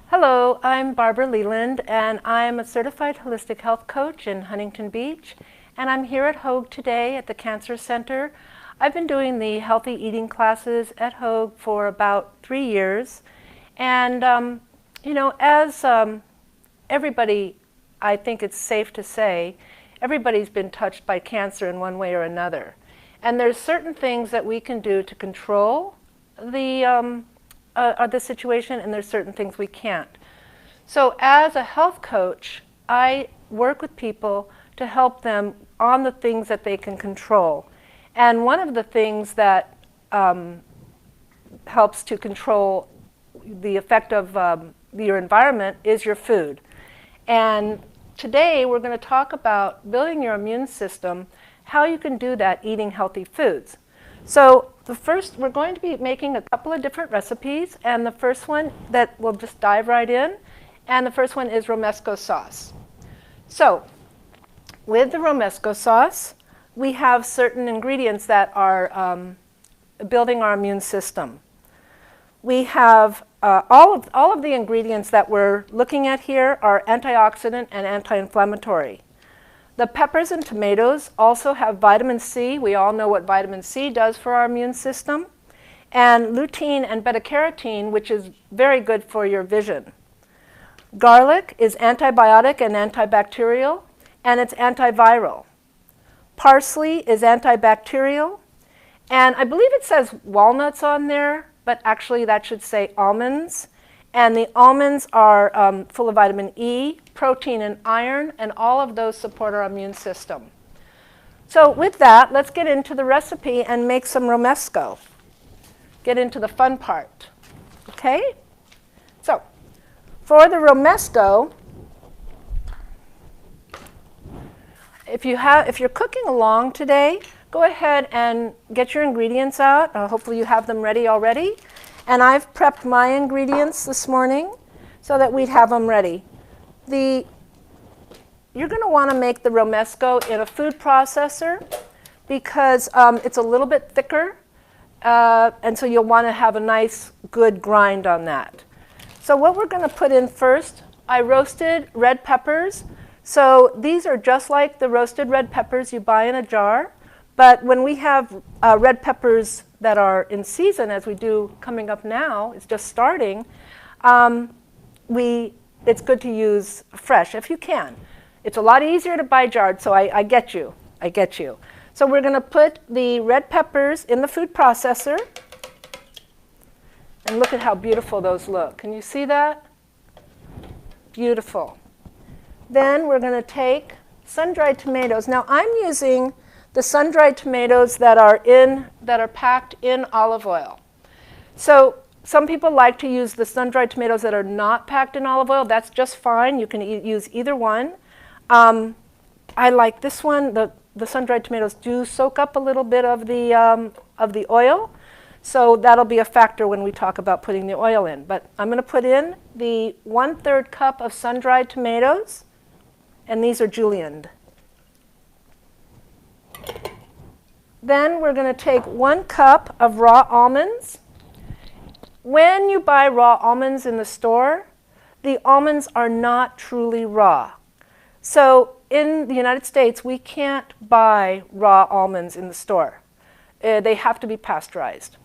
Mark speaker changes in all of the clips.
Speaker 1: Hello, I'm Barbara Leland, and I'm a certified holistic health coach in Huntington Beach, and I'm here at Hoag today at the Cancer Center. I've been doing the healthy eating classes at Hoag for about 3 years, and as everybody, I think it's safe to say, everybody's been touched by cancer in one way or another, and there's certain things that we can do to control the situation, and there's certain things we can't. So as a health coach, I work with people to help them on the things that they can control. And one of the things that helps to control the effect of your environment is your food. And today we're going to talk about building your immune system, how you can do that eating healthy foods. So we're going to be making a couple of different recipes, and the first one that we'll just dive right in, and the first one is Romesco sauce. So with the Romesco sauce, we have certain ingredients that are building our immune system. We have all of the ingredients that we're looking at here are antioxidant and anti-inflammatory. The peppers and tomatoes also have vitamin C. We all know what vitamin C does for our immune system. And lutein and beta-carotene, which is very good for your vision. Garlic is antibiotic and antibacterial, and it's antiviral. Parsley is antibacterial, and I believe it says walnuts on there, but actually that should say almonds. And the almonds are full of vitamin E, protein, and iron, and all of those support our immune system. So with that, let's get into the recipe and make some Romesco. Get into the fun part. Okay? So for the Romesco, if you're cooking along today, go ahead and get your ingredients out. Hopefully you have them ready already. And I've prepped my ingredients this morning so that we'd have them ready. You're going to want to make the Romesco in a food processor because it's a little bit thicker, and so you'll want to have a nice, good grind on that. So what we're going to put in first, I roasted red peppers. So these are just like the roasted red peppers you buy in a jar. But when we have red peppers that are in season, as we do coming up now, it's just starting, it's good to use fresh if you can. It's a lot easier to buy jarred, so I get you. I get you. So we're going to put the red peppers in the food processor. And look at how beautiful those look. Can you see that? Beautiful. Then we're going to take sun-dried tomatoes. Now I'm using the sun-dried tomatoes that are packed in olive oil. So some people like to use the sun-dried tomatoes that are not packed in olive oil. That's just fine. You can use either one. I like this one. The sun-dried tomatoes do soak up a little bit of the oil, so that'll be a factor when we talk about putting the oil in. But I'm going to put in the 1/3 cup of sun-dried tomatoes, and these are julienned. Then we're going to take 1 cup of raw almonds. When you buy raw almonds in the store, the almonds are not truly raw. So in the United States, we can't buy raw almonds in the store. They have to be pasteurized.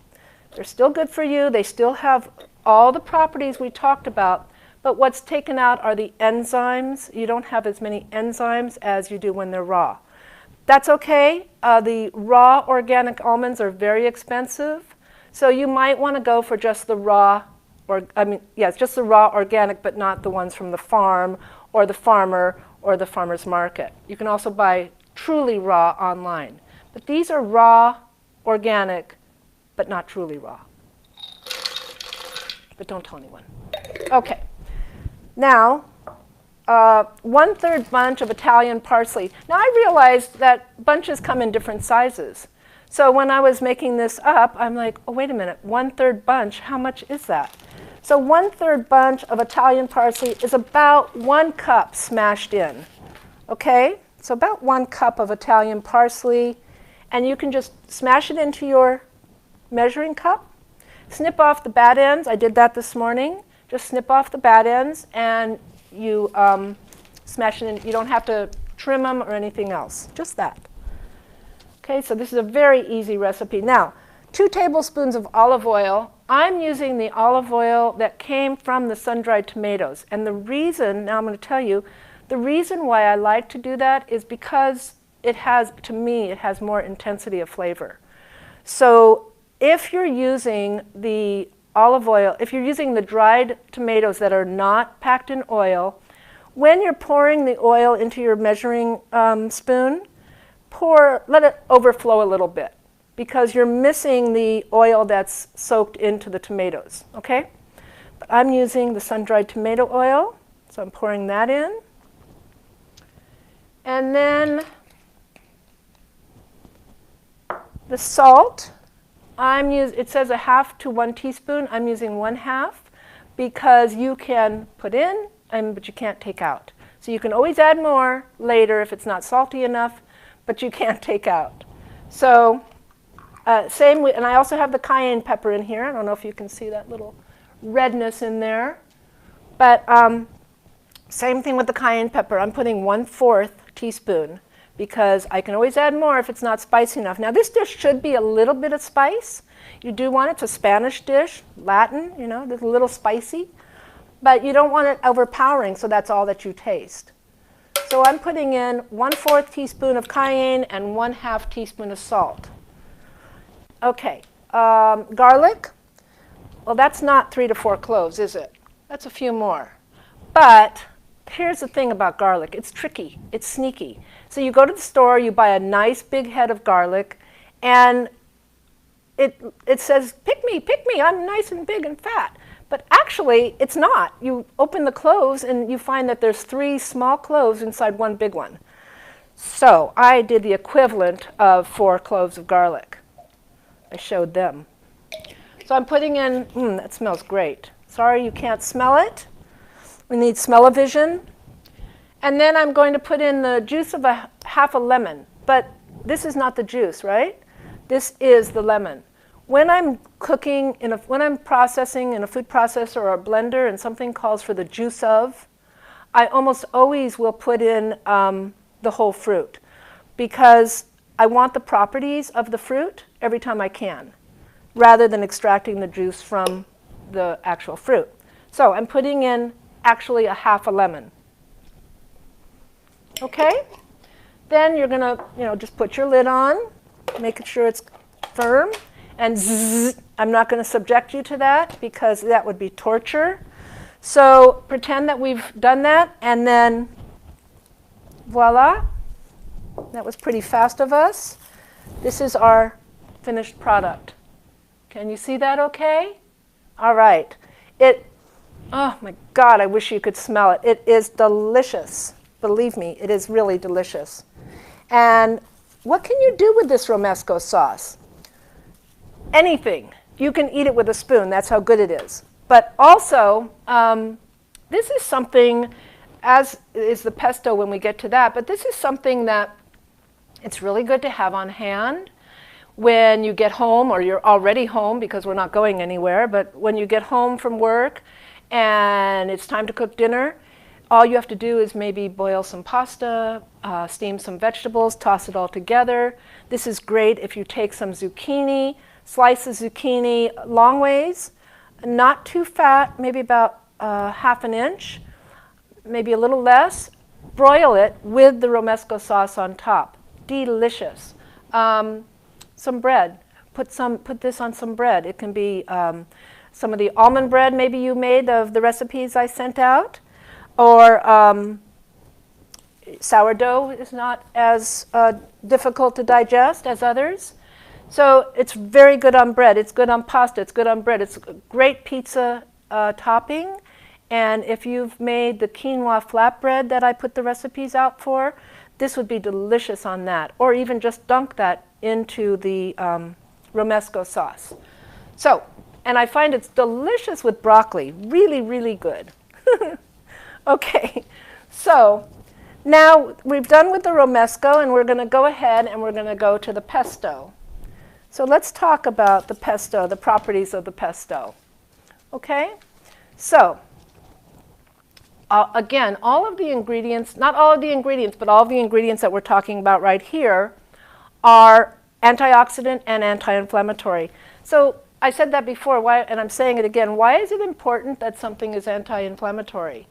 Speaker 1: They're still good for you. They still have all the properties we talked about, but what's taken out are the enzymes. You don't have as many enzymes as you do when they're raw. That's okay. The raw organic almonds are very expensive, so you might want to go for just the raw, just the raw organic, but not the ones from the farm or the farmer or the farmer's market. You can also buy truly raw online, but these are raw, organic, but not truly raw. But don't tell anyone. Okay. Now, 1/3 bunch of Italian parsley. Now I realized that bunches come in different sizes. So when I was making this up, I'm like, oh, wait a minute, 1/3 bunch, how much is that? So 1/3 bunch of Italian parsley is about 1 cup smashed in. Okay? So about 1 cup of Italian parsley, and you can just smash it into your measuring cup. Snip off the bad ends. I did that this morning. Just snip off the bad ends and you smash it in. You don't have to trim them or anything else, just that. Okay, so this is a very easy recipe. Now, 2 tablespoons of olive oil. I'm using the olive oil that came from the sun-dried tomatoes. And the reason, now I'm going to tell you, the reason why I like to do that is because it has, to me, it has more intensity of flavor. So if you're using the olive oil, if you're using the dried tomatoes that are not packed in oil, when you're pouring the oil into your measuring spoon, let it overflow a little bit because you're missing the oil that's soaked into the tomatoes, okay? But I'm using the sun-dried tomato oil, so I'm pouring that in. And then the salt, it says 1/2 to 1 teaspoon. I'm using 1/2 because you can put in, but you can't take out. So you can always add more later if it's not salty enough, but you can't take out. So same with, and I also have the cayenne pepper in here. I don't know if you can see that little redness in there. But same thing with the cayenne pepper. I'm putting 1/4 teaspoon because I can always add more if it's not spicy enough. Now this dish should be a little bit of spice. You do want it, it's a Spanish dish, Latin, you know, it's a little spicy. But you don't want it overpowering, so that's all that you taste. So I'm putting in 1/4 teaspoon of cayenne and 1/2 teaspoon of salt. Okay, garlic. Well, that's not 3 to 4 cloves, is it? That's a few more. But here's the thing about garlic. It's tricky. It's sneaky. So you go to the store, you buy a nice big head of garlic, and it says, pick me, I'm nice and big and fat. But actually, it's not. You open the cloves, and you find that there's 3 small cloves inside 1 big one. So I did the equivalent of 4 cloves of garlic. I showed them. So I'm putting in, that smells great. Sorry you can't smell it. We need smell-o-vision. And then I'm going to put in the juice of 1/2 lemon. But this is not the juice, right? This is the lemon. When I'm cooking, when I'm processing in a food processor or a blender and something calls for the juice of, I almost always will put in the whole fruit because I want the properties of the fruit every time I can, rather than extracting the juice from the actual fruit. So I'm putting in actually 1/2 lemon. Okay? Then you're going to, just put your lid on, making sure it's firm. And zzz, I'm not going to subject you to that because that would be torture. So pretend that we've done that, and then voila. That was pretty fast of us. This is our finished product. Can you see that okay? All right. Oh my God, I wish you could smell it. It is delicious. Believe me, it is really delicious. And what can you do with this Romesco sauce? Anything. You can eat it with a spoon. That's how good it is. But also, this is something, as is the pesto when we get to that, but this is something that it's really good to have on hand when you get home, or you're already home because we're not going anywhere, but when you get home from work and it's time to cook dinner, all you have to do is maybe boil some pasta, steam some vegetables, toss it all together. This is great if you take some zucchini, slice the zucchini long ways, not too fat, maybe about 1/2 inch, maybe a little less. Broil it with the Romesco sauce on top. Delicious. Some bread. Put this on some bread. It can be some of the almond bread maybe you made of the recipes I sent out, or sourdough is not as difficult to digest as others. So it's very good on bread. It's good on pasta. It's good on bread. It's a great pizza topping. And if you've made the quinoa flatbread that I put the recipes out for, this would be delicious on that. Or even just dunk that into the Romesco sauce. So, and I find it's delicious with broccoli. Really, really good. Okay, so now we've done with the Romesco, and we're going to go ahead and we're going to go to the pesto. So let's talk about the pesto, the properties of the pesto. Okay? So, again, all of the ingredients, not all of the ingredients, but all of the ingredients that we're talking about right here are antioxidant and anti-inflammatory. So I said that before, and I'm saying it again. Why is it important that something is anti-inflammatory?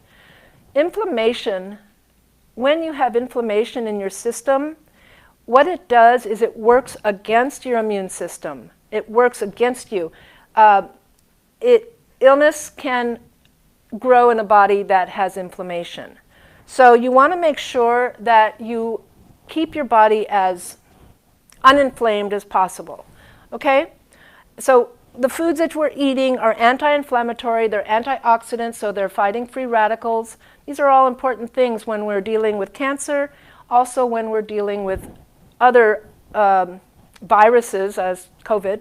Speaker 1: Inflammation, when you have inflammation in your system, what it does is it works against your immune system. It works against you. Illness can grow in a body that has inflammation. So you want to make sure that you keep your body as uninflamed as possible. Okay? So the foods that we're eating are anti-inflammatory, they're antioxidants, so they're fighting free radicals. These are all important things when we're dealing with cancer, also when we're dealing with other viruses as COVID.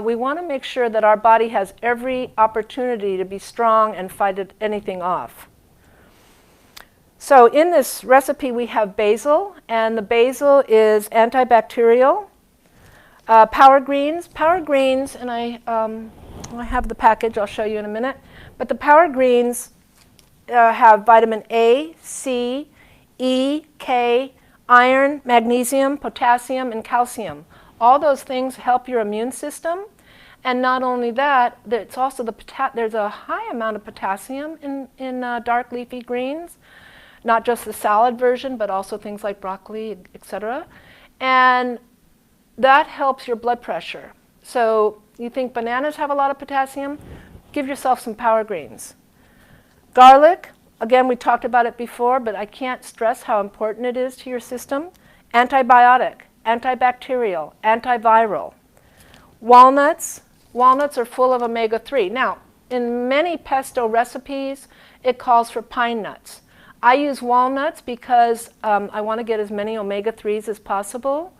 Speaker 1: We want to make sure that our body has every opportunity to be strong and fight anything off. So in this recipe we have basil, and the basil is antibacterial. Power greens, and I have the package, I'll show you in a minute. But the power greens have vitamin A, C, E, K, iron, magnesium, potassium, and calcium. All those things help your immune system. And not only that, it's also there's a high amount of potassium in dark leafy greens, not just the salad version, but also things like broccoli, etc. And that helps your blood pressure. So you think bananas have a lot of potassium? Give yourself some power greens. Garlic, again, we talked about it before, but I can't stress how important it is to your system. Antibiotic, antibacterial, antiviral. Walnuts are full of omega-3. Now, in many pesto recipes, it calls for pine nuts. I use walnuts because I want to get as many omega-3s as possible.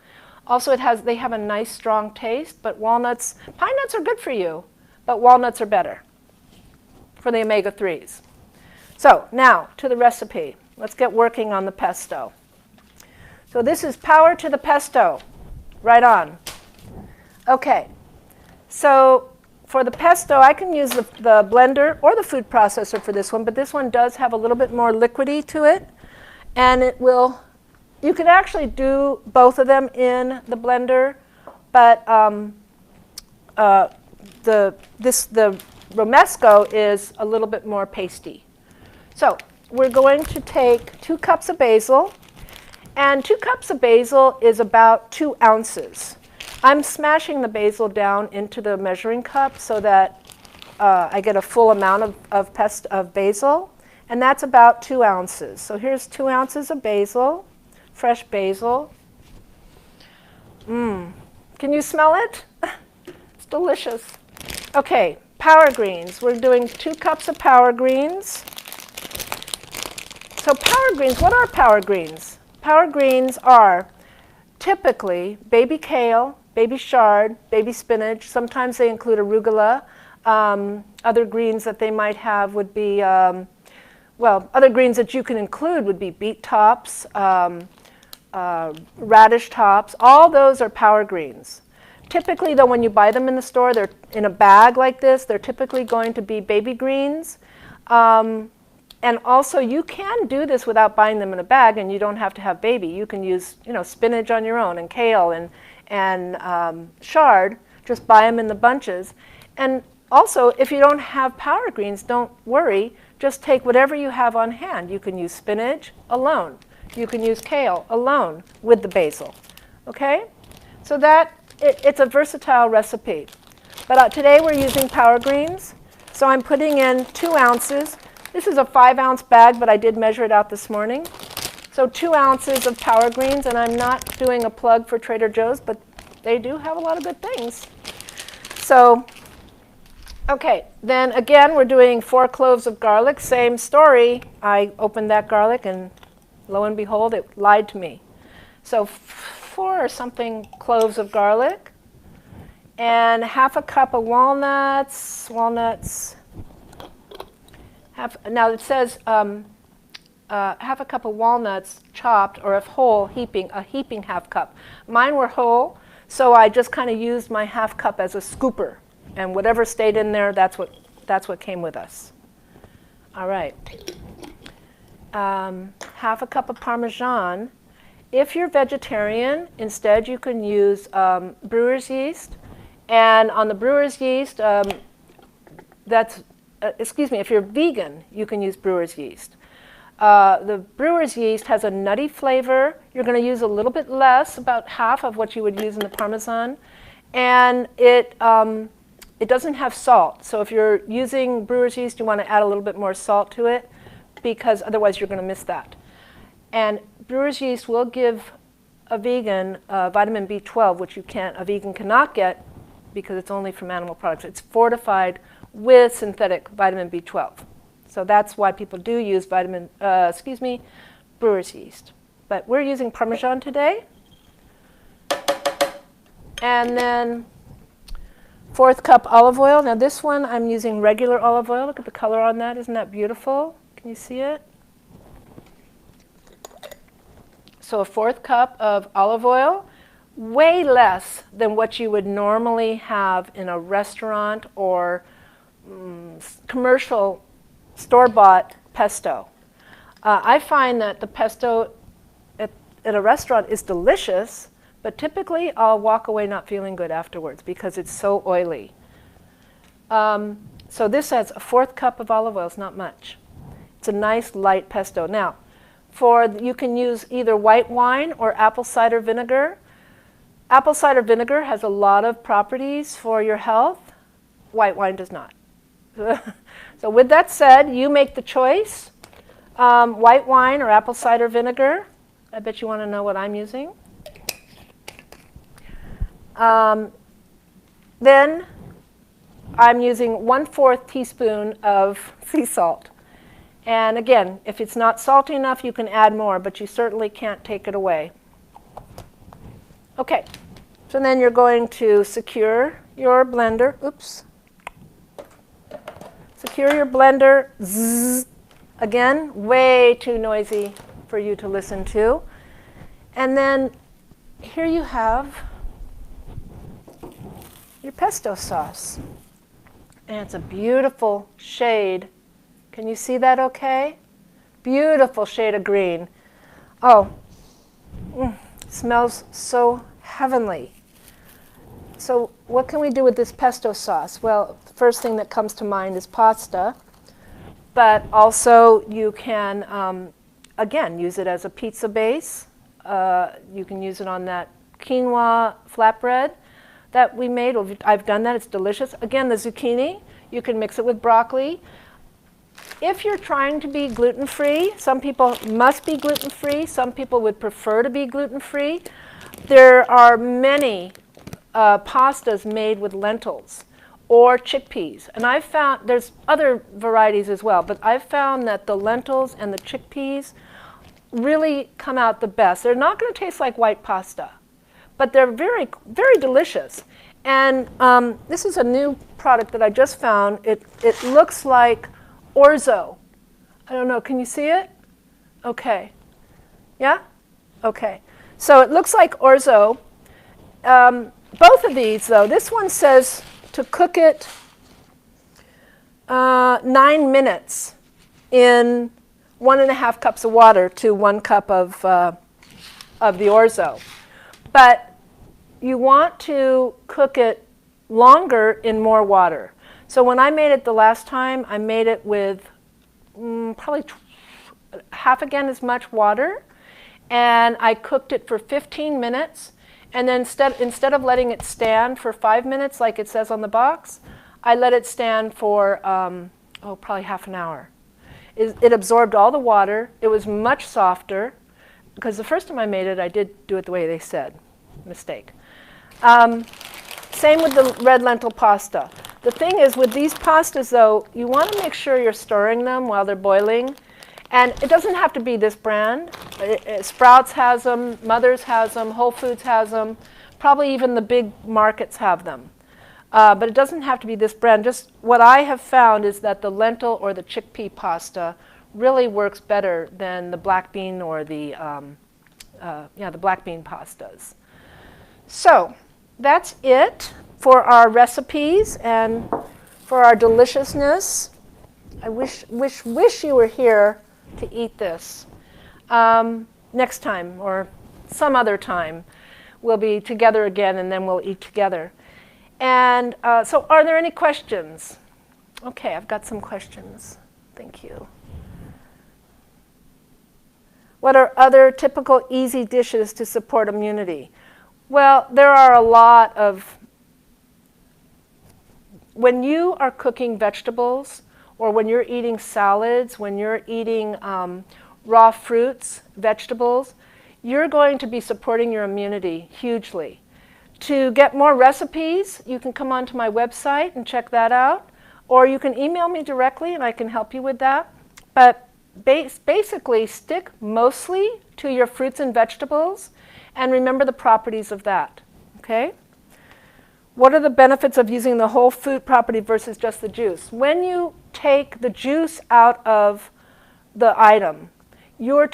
Speaker 1: Also, they have a nice, strong taste, but pine nuts are good for you, but walnuts are better for the omega-3s. So, now, to the recipe. Let's get working on the pesto. So this is power to the pesto. Right on. Okay, so for the pesto, I can use the blender or the food processor for this one, but this one does have a little bit more liquidy to it, and you can actually do both of them in the blender, but the Romesco is a little bit more pasty. So we're going to take 2 cups of basil, and 2 cups of basil is about 2 ounces. I'm smashing the basil down into the measuring cup so that I get a full amount of basil, and that's about 2 ounces. So here's 2 ounces of basil. Fresh basil. Can you smell it? It's delicious. Okay, power greens. We're doing 2 cups of power greens. So power greens, what are power greens? Power greens are typically baby kale, baby chard, baby spinach. Sometimes they include arugula. Other greens that they might have would be, other greens that you can include would be beet tops, radish tops. All those are power greens. Typically, though, when you buy them in the store, they're in a bag like this. They're typically going to be baby greens. And also, you can do this without buying them in a bag, and you don't have to have baby. You can use, spinach on your own, and kale, and chard. Just buy them in the bunches. And also, if you don't have power greens, don't worry. Just take whatever you have on hand. You can use spinach alone. You can use kale alone with the basil. Okay? So it's a versatile recipe. But today we're using power greens. So I'm putting in 2 ounces. This is a 5-ounce bag, but I did measure it out this morning. So 2 ounces of power greens, and I'm not doing a plug for Trader Joe's, but they do have a lot of good things. So, okay, then again, we're doing 4 cloves of garlic. Same story. I opened that garlic, and lo and behold, it lied to me. So 4 or something cloves of garlic, and half a cup of walnuts. Now it says half a cup of walnuts chopped, or if whole, a heaping half cup. Mine were whole, So I just kind of used my half cup as a scooper. And whatever stayed in there, that's what came with us. All right. Half a cup of Parmesan. If you're vegetarian, instead you can use brewer's yeast. And on the brewer's yeast, if you're vegan, you can use brewer's yeast. The brewer's yeast has a nutty flavor. You're going to use a little bit less, about half of what you would use in the Parmesan. And it doesn't have salt. So if you're using brewer's yeast, you want to add a little bit more salt to it, because otherwise you're going to miss that. And brewer's yeast will give a vegan vitamin B12, which a vegan cannot get because it's only from animal products. It's fortified with synthetic vitamin B12. So that's why people do use brewer's yeast. But we're using Parmesan today. And then 1/4 cup olive oil. Now this one I'm using regular olive oil. Look at the color on that. Isn't that beautiful? Can you see it? So a 1/4 cup of olive oil, way less than what you would normally have in a restaurant or commercial store-bought pesto. I find that the pesto at a restaurant is delicious, but typically I'll walk away not feeling good afterwards because it's so oily. So this has a 1/4 cup of olive oil. It's not much. It's a nice light pesto. Now, you can use either white wine or apple cider vinegar. Apple cider vinegar has a lot of properties for your health. White wine does not. So with that said, you make the choice. White wine or apple cider vinegar. I bet you want to know what I'm using. Then I'm using 1/4 teaspoon of sea salt. And again, if it's not salty enough, you can add more, but you certainly can't take it away. Okay, so then you're going to secure your blender. Oops. Secure your blender. Zzz. Again, way too noisy for you to listen to. And then here you have your pesto sauce. And it's a beautiful shade. Can you see that okay? Beautiful shade of green. Oh, smells so heavenly. So what can we do with this pesto sauce? Well, the first thing that comes to mind is pasta. But also you can, again, use it as a pizza base. You can use it on that quinoa flatbread that we made. I've done that. It's delicious. Again, the zucchini, you can mix it with broccoli. If you're trying to be gluten-free, some people must be gluten-free. Some people would prefer to be gluten-free. There are many pastas made with lentils or chickpeas. And I've found, there's other varieties as well, but I've found that the lentils and the chickpeas really come out the best. They're not going to taste like white pasta, but they're very, very delicious. And this is a new product that I just found. It looks like orzo. I don't know, can you see it? Okay. Yeah? Okay. So it looks like orzo. Both of these, though, this one says to cook it 9 minutes in 1.5 cups of water to 1 cup of the orzo. But you want to cook it longer in more water. So when I made it the last time, I made it with probably half again as much water, and I cooked it for 15 minutes. And then instead of letting it stand for 5 minutes like it says on the box, I let it stand for probably half an hour. It absorbed all the water. It was much softer, because the first time I made it, I did do it the way they said. Mistake. Same with the red lentil pasta. The thing is, with these pastas, though, you want to make sure you're stirring them while they're boiling. And it doesn't have to be this brand. Sprouts has them, Mother's has them, Whole Foods has them, probably even the big markets have them. But it doesn't have to be this brand. Just what I have found is that the lentil or the chickpea pasta really works better than the black bean or the black bean pastas. So that's it for our recipes and for our deliciousness. I wish you were here to eat this. Next time or some other time, we'll be together again and then we'll eat together. And so are there any questions? Okay, I've got some questions. Thank you. What are other typical easy dishes to support immunity? Well, there are a lot of, when you are cooking vegetables or when you're eating salads, when you're eating raw fruits, vegetables, you're going to be supporting your immunity hugely. To get more recipes, you can come onto my website and check that out, or you can email me directly and I can help you with that. But basically, stick mostly to your fruits and vegetables and remember the properties of that, okay? What are the benefits of using the whole food property versus just the juice? When you take the juice out of the item, you're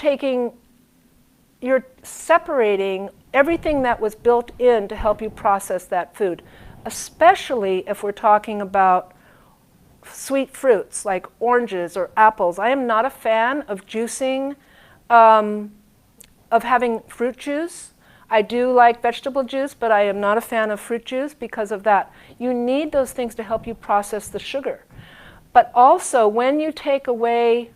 Speaker 1: separating everything that was built in to help you process that food, especially if we're talking about sweet fruits like oranges or apples. I am not a fan of juicing, of having fruit juice. I do like vegetable juice, but I am not a fan of fruit juice because of that. You need those things to help you process the sugar. But also, when you take away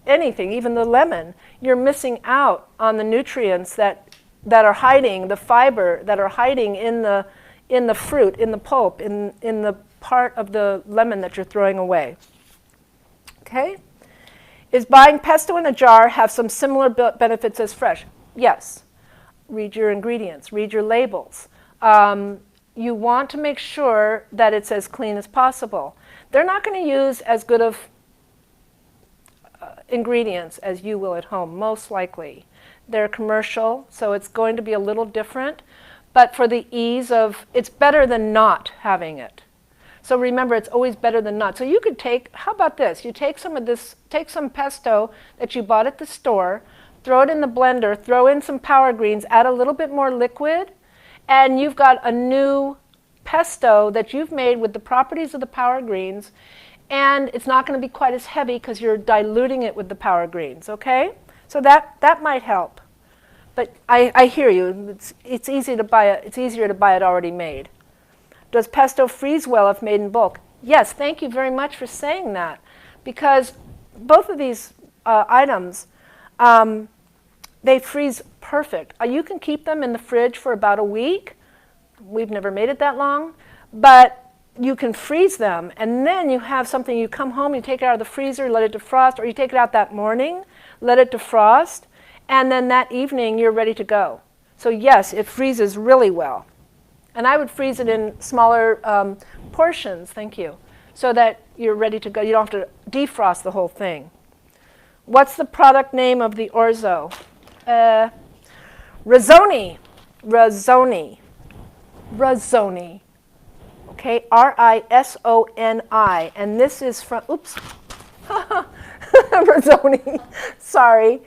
Speaker 1: anything, even the lemon, you're missing out on the nutrients that are hiding, the fiber that are hiding in the fruit, in the pulp, in the part of the lemon that you're throwing away. Okay? Is buying pesto in a jar have some similar benefits as fresh? Yes. Read your ingredients, read your labels. You want to make sure that it's as clean as possible. They're not going to use as good of ingredients as you will at home, most likely. They're commercial, so it's going to be a little different. But for the ease of, it's better than not having it. So remember, it's always better than not. So you could take, how about this? You take some of this, take some pesto that you bought at the store, throw it in the blender, throw in some power greens, add a little bit more liquid, and you've got a new pesto that you've made with the properties of the power greens, and it's not going to be quite as heavy because you're diluting it with the power greens, okay? So that might help. But I hear you. It's easy to buy it. It's easier to buy it already made. Does pesto freeze well if made in bulk? Yes, thank you very much for saying that, because both of these items, they freeze perfect. You can keep them in the fridge for about a week. We've never made it that long, but you can freeze them, and then you have something, you come home, you take it out of the freezer, let it defrost, or you take it out that morning, let it defrost, and then that evening you're ready to go. So yes, it freezes really well. And I would freeze it in smaller portions, thank you, so that you're ready to go. You don't have to defrost the whole thing. What's the product name of the orzo? Rizzoni. Rizzoni. Rizzoni. Okay, R-I-S-O-N-I. And this is from, oops. Rizzoni. Sorry.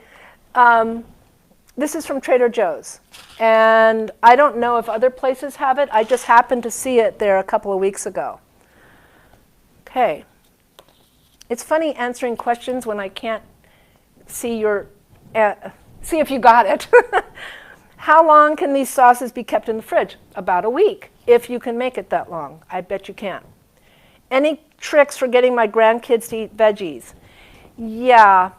Speaker 1: This is from Trader Joe's. And I don't know if other places have it. I just happened to see it there a couple of weeks ago. Okay. It's funny answering questions when I can't see see if you got it. How long can these sauces be kept in the fridge? About a week, if you can make it that long. I bet you can. Any tricks for getting my grandkids to eat veggies? Yeah.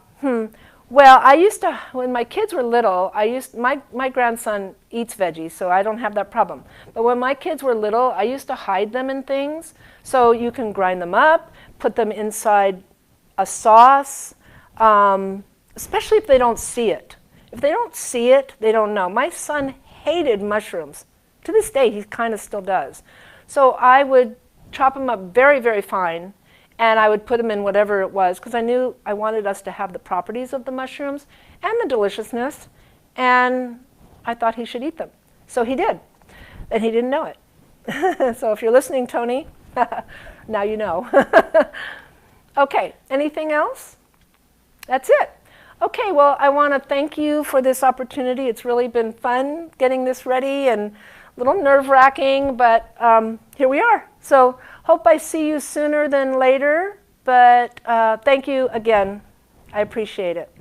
Speaker 1: Well, I used to, when my kids were little, my grandson eats veggies, so I don't have that problem. But when my kids were little, I used to hide them in things. So you can grind them up, put them inside a sauce, especially if they don't see it. If they don't see it, they don't know. My son hated mushrooms. To this day, he kind of still does. So I would chop them up very, very fine, and I would put them in whatever it was, because I knew I wanted us to have the properties of the mushrooms and the deliciousness, and I thought he should eat them. So he did, and he didn't know it. So if you're listening, Tony, now you know. Okay, anything else? That's it. Okay, well, I want to thank you for this opportunity. It's really been fun getting this ready and little nerve-wracking, but here we are. So hope I see you sooner than later, but thank you again. I appreciate it.